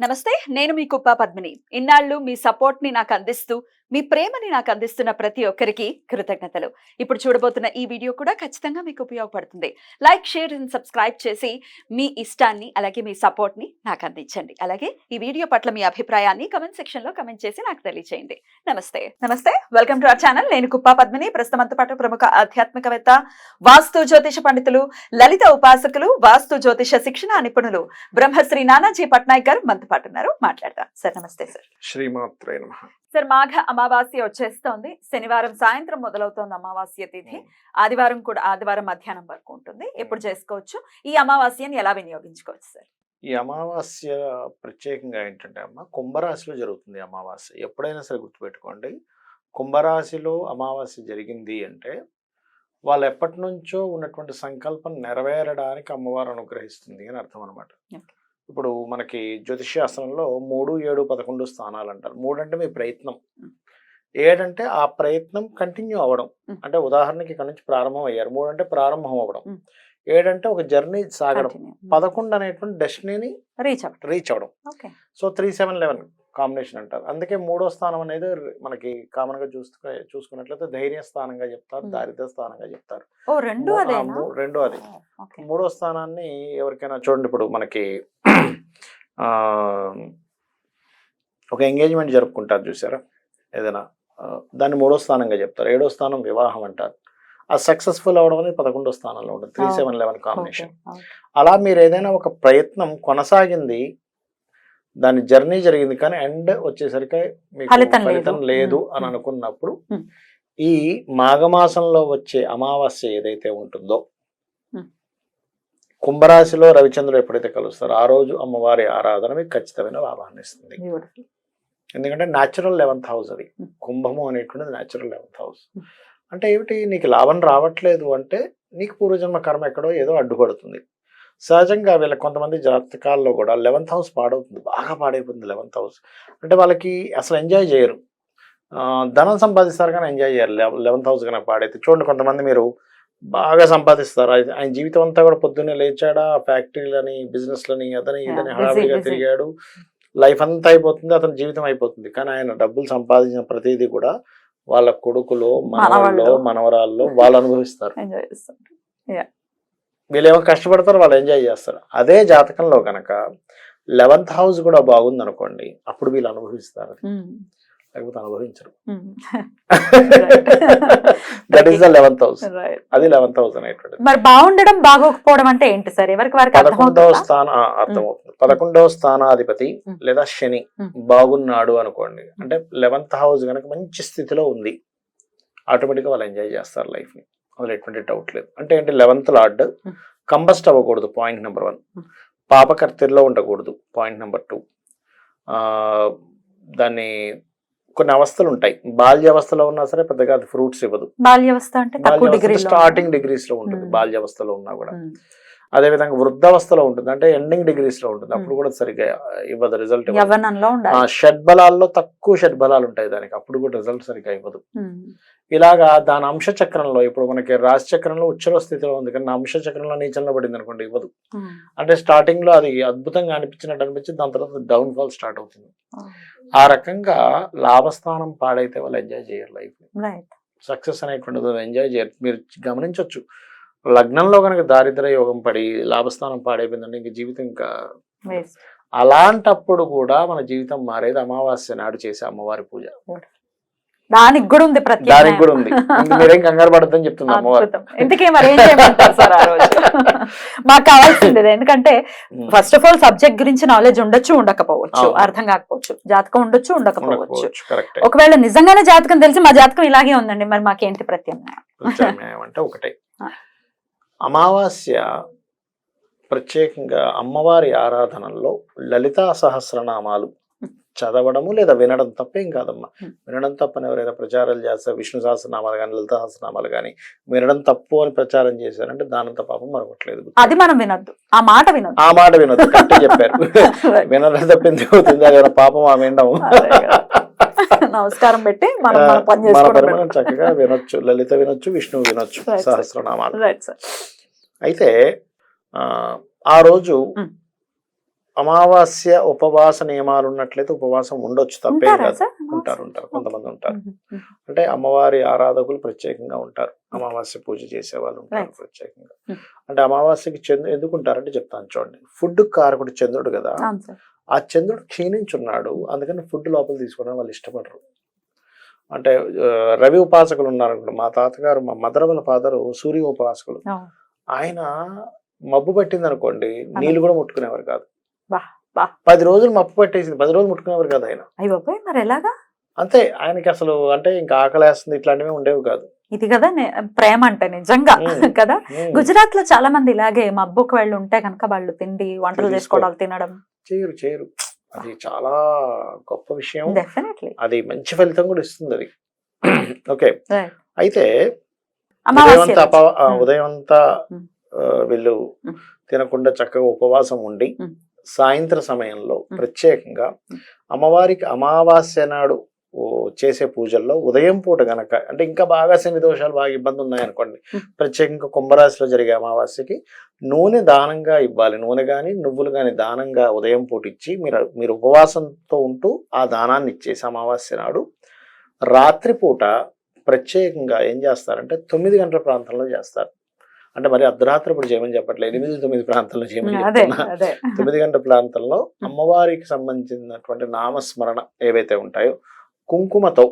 నమస్తే, నేను మీ కుప్ప పద్మిని. ఇన్నాళ్ళు మీ సపోర్ట్ ని నాకు అందిస్తూ, మీ ప్రేమని నాకు అందిస్తున్న ప్రతి ఒక్కరికి కృతజ్ఞతలు. ఇప్పుడు చూడబోతున్న ఈ వీడియో కూడా ఖచ్చితంగా మీకు ఉపయోగపడుతుంది. లైక్, షేర్ అండ్ సబ్స్క్రైబ్ చేసి మీ ఇష్టాన్ని అలాగే మీ సపోర్ట్ ని నాకు అందించండి. అలాగే ఈ వీడియో పట్ల మీ అభిప్రాయాన్ని కమెంట్ సెక్షన్ లో కమెంట్ చేసి నాకు తెలియజేయండి. నమస్తే, వెల్కమ్ టు అవర్ ఛానల్. నేను కుప్ప పద్మిని. ప్రస్తుతంతో పాటు ప్రముఖ ఆధ్యాత్మికవేత్త, వాస్తు జ్యోతిష పండితులు, లలిత ఉపాసకులు, వాస్తు జ్యోతిష శిక్షణ నిపుణులు బ్రహ్మశ్రీ నానాజీ పట్నాయక్ గారు మనతో పాటు ఉన్నారు. మాట్లాడతాం సార్. నమస్తే సార్. శ్రీమాత్రే నమః. సార్, మాఘ అమావాస్య వచ్చేస్తోంది. శనివారం సాయంత్రం మొదలవుతోంది అమావాస్య తిథి. ఆదివారం మధ్యాహ్నం వరకు ఉంటుంది. ఎప్పుడు చేసుకోవచ్చు? ఈ అమావాస్యని ఎలా వినియోగించుకోవచ్చు సార్? ఈ అమావాస్య ప్రత్యేకంగా ఏంటంటే అమ్మ, కుంభరాశిలో జరుగుతుంది అమావాస్య. ఎప్పుడైనా సరే గుర్తుపెట్టుకోండి, కుంభరాశిలో అమావాస్య జరిగింది అంటే వాళ్ళు ఎప్పటి నుంచో ఉన్నటువంటి సంకల్పం నెరవేరడానికి అమ్మవారు అనుగ్రహిస్తుంది అని అర్థం అనమాట. ఇప్పుడు మనకి జ్యోతిష్ శాస్త్రంలో 3, 7, 11 స్థానాలు అంటారు. 3 అంటే మీ ప్రయత్నం, 7 అంటే ఆ ప్రయత్నం కంటిన్యూ అవ్వడం. అంటే ఉదాహరణకి ఇక్కడ నుంచి ప్రారంభం అయ్యారు, 3 అంటే ప్రారంభం అవ్వడం, 7 అంటే ఒక జర్నీ సాగడం, 11 అనేటువంటి డెస్టినీని రీచ్ అవ్వడం. సో 3, 7, 11 కాంబినేషన్ అంటారు. అందుకే 3వ స్థానం అనేది మనకి కామన్ గా చూసుకున్నట్లయితే ధైర్య స్థానంగా చెప్తారు, దారిద్ర స్థానంగా చెప్తారు. రెండో అది. 3వ స్థానాన్ని ఎవరికైనా చూడండి, ఇప్పుడు మనకి ఒక ఎంగేజ్మెంట్ జరుపుకుంటారు చూసారా ఏదైనా, దాన్ని 3వ స్థానంగా చెప్తారు. 7వ స్థానం వివాహం అంటారు. ఆ సక్సెస్ఫుల్ అవడం అనేది 11వ స్థానంలో ఉంటుంది. 3, 7, 11 కాంబినేషన్. అలా మీరు ఏదైనా ఒక ప్రయత్నం కొనసాగింది, దాని జర్నీ జరిగింది, కానీ ఎండ్ వచ్చేసరికి మీకు ఫలితం లేదు అని అనుకున్నప్పుడు ఈ మాఘమాసంలో వచ్చే అమావాస్య ఏదైతే ఉంటుందో, కుంభరాశిలో రవిచంద్రుడు ఎప్పుడైతే కలుస్తారో ఆ రోజు అమ్మవారి ఆరాధన మీకు ఖచ్చితమైన లాభాన్ని ఇస్తుంది. ఎందుకంటే న్యాచురల్ 11th హౌస్ అది. కుంభము అనేటువంటిది న్యాచురల్ 11th హౌస్. అంటే ఏమిటి, నీకు లాభం రావట్లేదు అంటే నీకు పూర్వజన్మ కర్మ ఎక్కడో ఏదో అడ్డుపడుతుంది. సహజంగా వీళ్ళ కొంతమంది జాతకాల్లో కూడా 11th హౌస్ పాడవుతుంది, బాగా పాడైపోతుంది 11th హౌస్. అంటే వాళ్ళకి అసలు ఎంజాయ్ చేయరు, ధనం సంపాదిస్తారు కానీ ఎంజాయ్ చేయరు 11th హౌస్ కనుక పాడైతే. చూడండి, కొంతమంది మీరు బాగా సంపాదిస్తారు, ఆయన జీవితం అంతా కూడా పొద్దున్నే లేచాడా ఫ్యాక్టరీలని, బిజినెస్లని, అతని ఇదని హడావిడిగా తిరిగాడు, లైఫ్ అంతా అయిపోతుంది, అతని జీవితం అయిపోతుంది. కానీ ఆయన డబ్బులు సంపాదించిన ప్రతిదీ కూడా వాళ్ళ కొడుకులో, మనవరాల్లో వాళ్ళు అనుభవిస్తారు. వీళ్ళేమో కష్టపడతారు, వాళ్ళు ఎంజాయ్ చేస్తారు. అదే జాతకంలో కనుక 11th హౌస్ కూడా బాగుంది అనుకోండి, అప్పుడు వీళ్ళు అనుభవిస్తారు, లేకపోతే అనుభవించరు. That is the 11th house. అది 11th హౌస్ అనేటువంటిది. మరి బాగుండడం బాగోకపోవడం అంటే ఏంటి సార్? ఎవరికి వారికి 11వ స్థానం అర్థమవుతుంది. 11వ స్థానాధిపతి లేదా శని బాగున్నాడు అనుకోండి, అంటే 11th హౌస్ కనుక మంచి స్థితిలో ఉంది, ఆటోమేటిక్ గా వాళ్ళు ఎంజాయ్ చేస్తారు లైఫ్ ని, అందులో ఎటువంటి డౌట్ లేదు. అంటే ఏంటి, 11th లార్డ్ కంబస్ట్ అవ్వకూడదు, పాయింట్ నెంబర్ 1. పాపకర్తెల్లో ఉండకూడదు, పాయింట్ నెంబర్ 2. దాన్ని కొన్ని అవస్థలు ఉంటాయి, బాల్యావస్థలో ఉన్నా సరే పెద్దగా అది ఫ్రూట్స్ ఇవ్వదు. బాల్యావస్థ అంటే స్టార్టింగ్ డిగ్రీస్ లో ఉంటుంది బాల్యావస్థలో ఉన్నా కూడా. అదే విధంగా వృద్ధావస్థలో ఉంటుంది, అంటే ఎండింగ్ డిగ్రీస్ లో ఉంటుంది, అప్పుడు కూడా సరిగ్గా ఇవ్వదు రిజల్ట్. షడ్బలాల్లో తక్కువ షడ్బలాలు ఉంటాయి దానికి, అప్పుడు కూడా రిజల్ట్ సరిగ్గా ఇవ్వదు. ఇలాగా దాని అంశ చక్రంలో, ఇప్పుడు మనకి రాశి చక్రంలో ఉచ్చల స్థితిలో ఉంది, కానీ అంశ చక్రంలో నీచంలో పడింది అనుకోండి, ఇవ్వదు. అంటే స్టార్టింగ్ లో అది అద్భుతంగా అనిపించినట్టు అనిపించి దాని తర్వాత డౌన్ ఫాల్ స్టార్ట్ అవుతుంది. ఆ రకంగా లాభస్థానం పాడైతే వాళ్ళు ఎంజాయ్ చేయరు లైఫ్. సక్సెస్ అనేటువంటిది ఎంజాయ్ చేయరు. మీరు గమనించవచ్చు, లగ్నంలో కనుక దారిద్ర్య యోగం పడి లాభస్థానం పాడైపోయిందంటే ఇంక జీవితం ఇంకా. అలాంటప్పుడు కూడా మన జీవితం మారేది అమావాస్య నాడు చేసే అమ్మవారి పూజ. దానికి కూడా ఉంది, దానికి కూడా ఉంది. మీరేం కంగారు పడద్దని చెప్తుంది అమ్మవారు. మాకు కావాల్సింది, ఎందుకంటే ఫస్ట్ ఆఫ్ ఆల్ సబ్జెక్ట్ గురించి నాలెడ్జ్ ఉండొచ్చు, ఉండకపోవచ్చు, అర్థం కాకపోవచ్చు, జాతకం ఉండొచ్చు, ఉండకపోవచ్చు. ఒకవేళ నిజంగానే జాతకం తెలిసి మా జాతకం ఇలాగే ఉందండి, మరి మాకేంటి ప్రత్యామ్నాయం? అంటే ఒకటే, అమావాస్య ప్రత్యేకంగా అమ్మవారి ఆరాధనలో లలితా సహస్రనామాలు చదవడము లేదా వినడం తప్పేం కాదమ్మా. వినడం తప్పని ఎవరైనా ప్రచారాలు చేస్తారు, విష్ణు సహస్రనామాలు కానీ లలిత సహస్రనామాలు కానీ వినడం తప్పు అని ప్రచారం చేశారంటే దానంత పాపం మరొకట్లేదు. అది మనం వినొద్దు, ఆ మాట వినొద్దు కరెక్ట్ చెప్పారు. వినడం తప్పింది అవుతుంది, అది పాపం ఆ వినడం. నమస్కారం పెట్టి మన పరిమాణం చక్కగా వినొచ్చు, లలిత వినొచ్చు, విష్ణువు వినొచ్చు సహస్రనామాలు. అయితే ఆ రోజు అమావాస్య ఉపవాస నియమాలు ఉన్నట్లయితే ఉపవాసం ఉండొచ్చు, తప్పేం ఉంటారా కాదు. సార్? ఉంటారు కొంతమంది ఉంటారు. మ్మ్. మ్మ్. అంటే అమ్మవారి ఆరాధకులు ప్రత్యేకంగా ఉంటారు, అమావాస్య పూజ చేసే వాళ్ళు ఉంటారు Right. ప్రత్యేకంగా. Hmm. అంటే అమావాస్యకి చంద్రుడు ఎందుకు ఉంటారంటే చెప్తాను చూడండి. ఫుడ్ కారకుడు చంద్రుడు కదా, అవును సార్. ఆ చంద్రుడు క్షీణించున్నాడు, అందుకని ఫుడ్ లోపల తీసుకోవడం వాళ్ళు ఇష్టపడరు. అంటే రవి ఉపాసకులు ఉన్నారు. మా తాతగారు, మా మదర్ వాళ్ళ ఫాదర్ సూర్య ఉపాసకులు. అవును. ఆయన మబ్బు పట్టింది అనుకోండి, నీళ్లు కూడా ముట్టుకునేవారు కాదు. బా బా 10 రోజులు మబ్బు పట్టేసింది, 10 రోజులు ముట్టుకునేవారు కాదు ఆయన. అయ్యి బాబాయ్, మరి ఎలాగా? అంతే, ఆయనకి అసలు అంటే ఇంకా ఆకలేస్తుంది ఇట్లాంటివి ఉండేవి కాదు. ఇది కదా ప్రేమ అంటే నిజంగా మ్మ్. కదా. మ్మ్. గుజరాత్ లో చాలా మంది ఇలాగే మబ్బుకు వాళ్ళు ఉంటే కనుక వాళ్ళు తిండి వంటలు తీసుకో. చేసుకోవడం తినడం. చేయరు. అది చాలా గొప్ప విషయం. డెఫినెట్లీ. అది మంచి ఫలితం కూడా ఇస్తుంది అది. ఓకే. Right. అయితే అమావాస్య ఉదయం అంతా రోజు. ఉదయం అంతా మ్మ్. వీళ్ళు మ్మ్. తినకుండా చక్కగా ఉపవాసం ఉండి మ్మ్. సాయంత్ర సమయంలో మ్మ్. ప్రత్యేకంగా అమ్మవారికి అమావాస్య నాడు చేసే పూజల్లో ఉదయం పూట గనక, అంటే ఇంకా బాగా శని దోషాలు బాగా ఇబ్బంది ఉన్నాయనుకోండి, మ్మ్. ప్రత్యేకంగా కుంభరాశిలో జరిగే అమావాస్యకి నూనె దానంగా ఇవ్వాలి. నూనె కానీ నువ్వులు కానీ దానంగా ఉదయం పూట ఇచ్చి మీరు ఉపవాసంతో ఉంటూ ఆ దానాన్ని ఇచ్చేసి అమావాస్య నాడు రాత్రిపూట ప్రత్యేకంగా ఏం చేస్తారంటే 9 గంటల ప్రాంతంలో చేస్తారు. అంటే మరి అర్ధరాత్రి ఇప్పుడు చేయమని చెప్పట్లేదు, 8-9 ప్రాంతంలో చేయమని అదే చెప్తున్నా. అదే 9 గంటల ప్రాంతంలో అమ్మవారికి సంబంధించినటువంటి నామస్మరణ ఏవైతే ఉంటాయో కుంకుమతో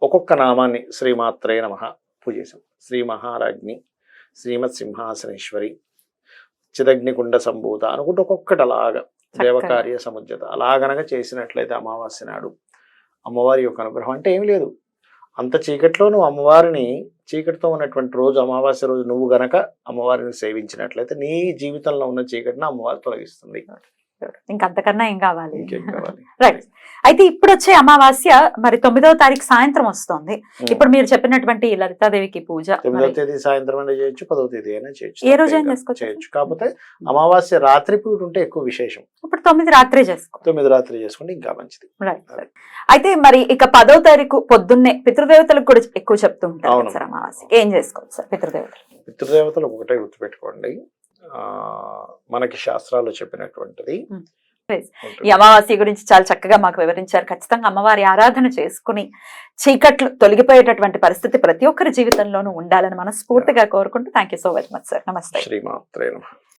ఒక్కొక్క నామాన్ని శ్రీమాత్రే నమః పూజేశాం. శ్రీ మహారాజ్ఞి, శ్రీమత్ సింహాసనేశ్వరి, చిదగ్నికుండ సంభూత అనుకుంటూ ఒక్కొక్కటి అలాగా దేవకార్య సముజ్జత అలాగనగా చేసినట్లయితే అమావాస్య నాడు అమ్మవారి యొక్క అనుగ్రహం అంటే ఏమి లేదు. అంత చీకట్లో నువ్వు అమ్మవారిని, చీకటితో ఉన్నటువంటి రోజు అమావాస్య రోజు నువ్వు గనక అమ్మవారిని సేవించినట్లయితే నీ జీవితంలో ఉన్న చీకటిని అమ్మవారు తొలగిస్తుంది. ఇంకంతకన్నా ఏం కావాలి? ఇంకేం కావాలి? రైట్. అయితే ఇప్పుడు వచ్చే అమావాస్య మరి 9వ తారీఖు సాయంత్రం వస్తుంది. ఇప్పుడు మీరు చెప్పినటువంటి ఈ లలితాదేవికి పూజ 9వ తేదీ సాయంత్రం అయినా చేయొచ్చు, 10వ తేదీ అయినా చేయొచ్చు, ఏ రోజైనా తప్పేం కాదు. చేసుకోవచ్చు. చేయొచ్చు. కాకపోతే అమావాస్య రాత్రి పూట ఉంటే ఎక్కువ విశేషం. ఇప్పుడు 9 రాత్రే చేసుకో. 9 రాత్రి చేసుకుంటే ఇంకా మంచిది. రైట్. అయితే మరి ఇక 10వ తారీఖు పొద్దున్నే పితృదేవతలకు కూడా ఎక్కువ చెప్తూ ఉంటారు అవును. సార్ అమావాస్య ఏం చేసుకోవచ్చు సార్ పితృదేవతలు? పితృదేవతలు ఒకటే గుర్తుపెట్టుకోండి, మనకి శాస్త్రాల్లో చెప్పినటువంటిది ఈ అమావాస్య గురించి చాలా చక్కగా మాకు వివరించారు. ఖచ్చితంగా అమ్మవారి ఆరాధన చేసుకుని చీకట్లు తొలగిపోయేటటువంటి పరిస్థితి ప్రతి ఒక్కరి జీవితంలోనూ ఉండాలని మనస్ఫూర్తిగా కోరుకుంటూ thank you so much sir. నమస్తే. శ్రీమాత్రే నమః.